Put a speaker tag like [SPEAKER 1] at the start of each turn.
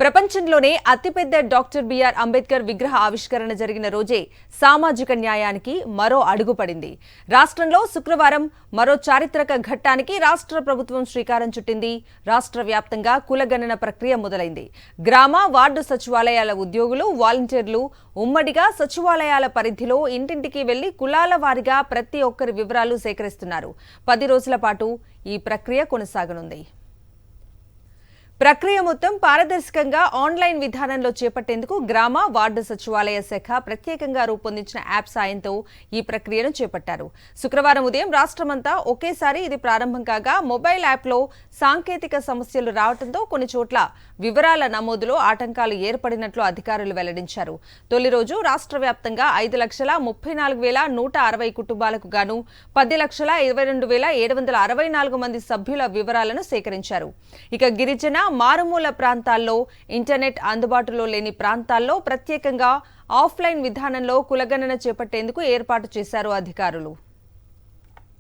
[SPEAKER 1] ప్రపంచంలోనే అతిపెద్ద doctor BR Ambedkar విగ్రహ ఆవిష్కరణ జరిగిన రోజే సామాజిక న్యాయానికి మరో అడుగు పడింది. రాష్ట్రంలో శుక్రవారం మరో చారిత్రక ఘట్టానికి రాష్ట్ర ప్రభుత్వం శ్రీకారం చుట్టింది. రాష్ట్ర వ్యాప్తంగా కులగణన ప్రక్రియ మొదలైంది. గ్రామ, వార్డు సచివాలయాల ఉద్యోగులు, వాలంటీర్లు ఉమ్మడిగా సచివాలయాల పరిధిలో ఇంటింటికి వెళ్లి కులాల వారీగా ప్రతి ఒక్కరి వివరాలు సేకరిస్తున్నారు. 10 రోజుల పాటు ఈ ప్రక్రియ కొనసాగనుంది. ప్రక్రియ మొత్తం పారదర్శకంగా ఆన్లైన్ విధానంలో చేపట్టేందుకు గ్రామ, వార్డు సచివాలయ శాఖ ప్రత్యేకంగా రూపొందించిన యాప్ సాయంతో ఈ ప్రక్రియను చేపట్టారు. శుక్రవారం ఉదయం రాష్ట్రమంతా ఒకేసారి ఇది ప్రారంభం కాగా మొబైల్ యాప్లో సాంకేతిక సమస్యలు రావడంతో కొన్ని చోట్ల వివరాల నమోదులో ఆటంకాలు ఏర్పడినట్లు అధికారులు వెల్లడించారు. తొలి రోజు రాష్ట్ర వ్యాప్తంగా 5,34,160 కుటుంబాలకు గాను 10,22,764 మంది సభ్యుల వివరాలను సేకరించారు. ఇక గిరిజన, మారుమూల ప్రాంతాల్లో ఇంటర్నెట్ అందుబాటులో లేని ప్రాంతాల్లో ప్రత్యేకంగా ఆఫ్లైన్ విధానంలో కులగణన చేపట్టేందుకు ఏర్పాటు చేశారు అధికారులు.